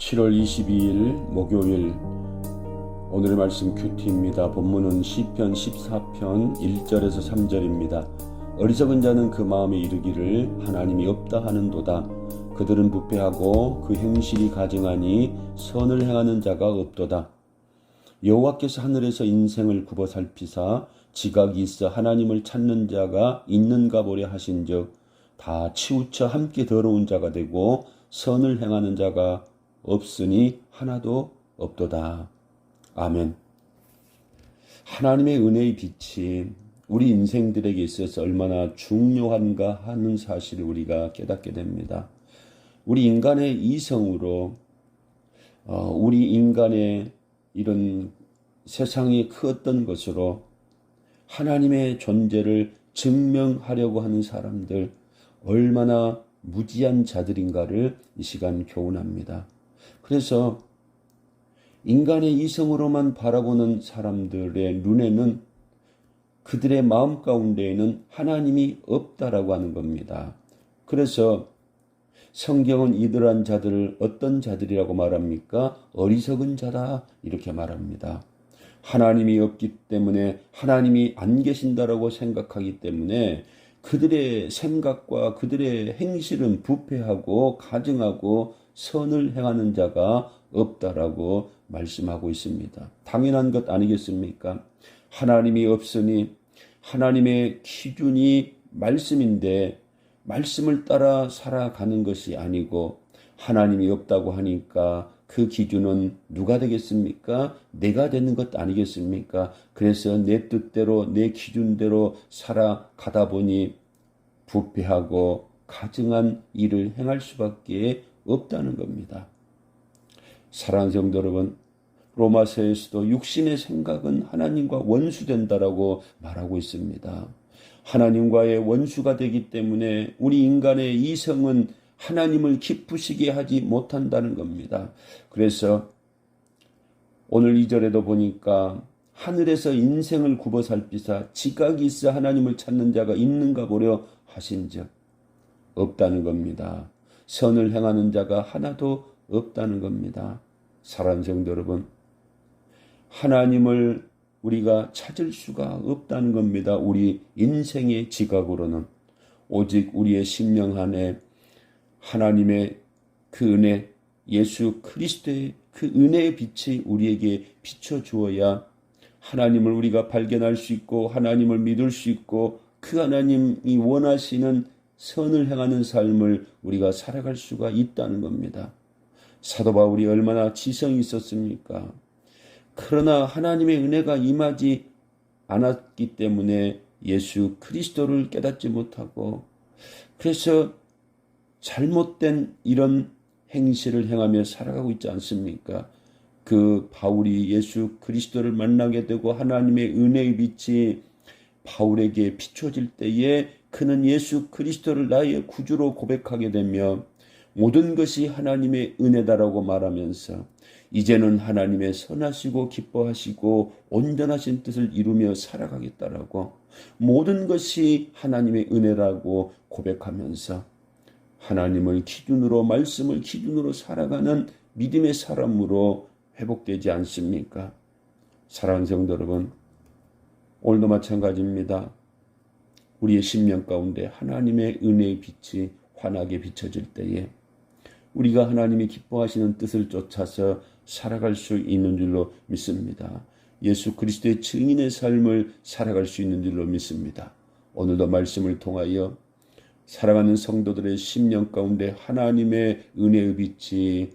7월 22일 목요일 오늘의 말씀 큐티입니다. 본문은 시편 14편 1절에서 3절입니다. 어리석은 자는 그 마음에 이르기를 하나님이 없다 하는도다. 그들은 부패하고 그 행실이 가증하니 선을 행하는 자가 없도다. 여호와께서 하늘에서 인생을 굽어 살피사 지각이 있어 하나님을 찾는 자가 있는가 보려 하신즉 다 치우쳐 함께 더러운 자가 되고 선을 행하는 자가 없으니 하나도 없도다. 아멘. 하나님의 은혜의 빛이 우리 인생들에게 있어서 얼마나 중요한가 하는 사실을 우리가 깨닫게 됩니다. 우리 인간의 이성으로 우리 인간의 이런 세상의 그 어떤 것으로 하나님의 존재를 증명하려고 하는 사람들 얼마나 무지한 자들인가를 이 시간 교훈합니다. 그래서 인간의 이성으로만 바라보는 사람들의 눈에는 그들의 마음 가운데에는 하나님이 없다라고 하는 겁니다. 그래서 성경은 이러한 자들을 어떤 자들이라고 말합니까? 어리석은 자다 이렇게 말합니다. 하나님이 없기 때문에 하나님이 안 계신다라고 생각하기 때문에 그들의 생각과 그들의 행실은 부패하고 가증하고 선을 행하는 자가 없다라고 말씀하고 있습니다. 당연한 것 아니겠습니까? 하나님이 없으니 하나님의 기준이 말씀인데 말씀을 따라 살아가는 것이 아니고 하나님이 없다고 하니까 그 기준은 누가 되겠습니까? 내가 되는 것 아니겠습니까? 그래서 내 뜻대로 내 기준대로 살아가다 보니 부패하고 가증한 일을 행할 수밖에 없다는 겁니다. 사랑하는 성도 여러분, 로마서에서도 육신의 생각은 하나님과 원수된다라고 말하고 있습니다. 하나님과의 원수가 되기 때문에 우리 인간의 이성은 하나님을 기쁘시게 하지 못한다는 겁니다. 그래서 오늘 2절에도 보니까 하늘에서 인생을 굽어 살피사 지각이 있어 하나님을 찾는 자가 있는가 보려 하신즉 없다는 겁니다. 선을 행하는 자가 하나도 없다는 겁니다. 사랑하는 성도 여러분, 하나님을 우리가 찾을 수가 없다는 겁니다. 우리 인생의 지각으로는 오직 우리의 심령 안에 하나님의 그 은혜, 예수 그리스도의 그 은혜의 빛이 우리에게 비춰주어야 하나님을 우리가 발견할 수 있고 하나님을 믿을 수 있고 그 하나님이 원하시는 선을 행하는 삶을 우리가 살아갈 수가 있다는 겁니다. 사도 바울이 얼마나 지성이 있었습니까? 그러나 하나님의 은혜가 임하지 않았기 때문에 예수 그리스도를 깨닫지 못하고 그래서 잘못된 이런 행실을 행하며 살아가고 있지 않습니까? 그 바울이 예수 그리스도를 만나게 되고 하나님의 은혜의 빛이 바울에게 비춰질 때에 그는 예수 그리스도를 나의 구주로 고백하게 되며 모든 것이 하나님의 은혜다라고 말하면서 이제는 하나님의 선하시고 기뻐하시고 온전하신 뜻을 이루며 살아가겠다라고 모든 것이 하나님의 은혜라고 고백하면서 하나님을 기준으로 말씀을 기준으로 살아가는 믿음의 사람으로 회복되지 않습니까? 사랑하는 성도 여러분, 오늘도 마찬가지입니다. 우리의 심령 가운데 하나님의 은혜의 빛이 환하게 비춰질 때에 우리가 하나님이 기뻐하시는 뜻을 쫓아서 살아갈 수 있는 줄로 믿습니다. 예수 그리스도의 증인의 삶을 살아갈 수 있는 줄로 믿습니다. 오늘도 말씀을 통하여 사랑하는 성도들의 심령 가운데 하나님의 은혜의 빛이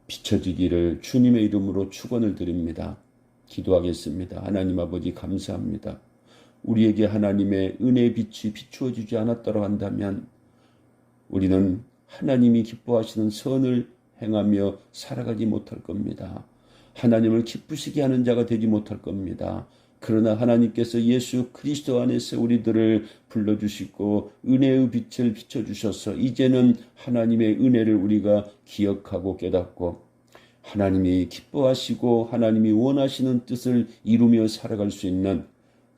비춰지기를 주님의 이름으로 축원을 드립니다. 기도하겠습니다. 하나님 아버지 감사합니다. 우리에게 하나님의 은혜의 빛이 비추어지지 않았다고 한다면 우리는 하나님이 기뻐하시는 선을 행하며 살아가지 못할 겁니다. 하나님을 기쁘시게 하는 자가 되지 못할 겁니다. 그러나 하나님께서 예수 그리스도 안에서 우리들을 불러주시고 은혜의 빛을 비춰주셔서 이제는 하나님의 은혜를 우리가 기억하고 깨닫고 하나님이 기뻐하시고 하나님이 원하시는 뜻을 이루며 살아갈 수 있는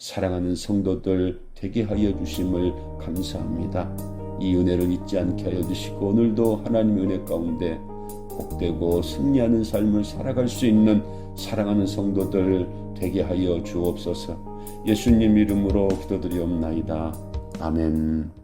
사랑하는 성도들 되게 하여 주심을 감사합니다. 이 은혜를 잊지 않게 하여 주시고 오늘도 하나님의 은혜 가운데 복되고 승리하는 삶을 살아갈 수 있는 사랑하는 성도들 되게 하여 주옵소서. 예수님 이름으로 기도드리옵나이다. 아멘.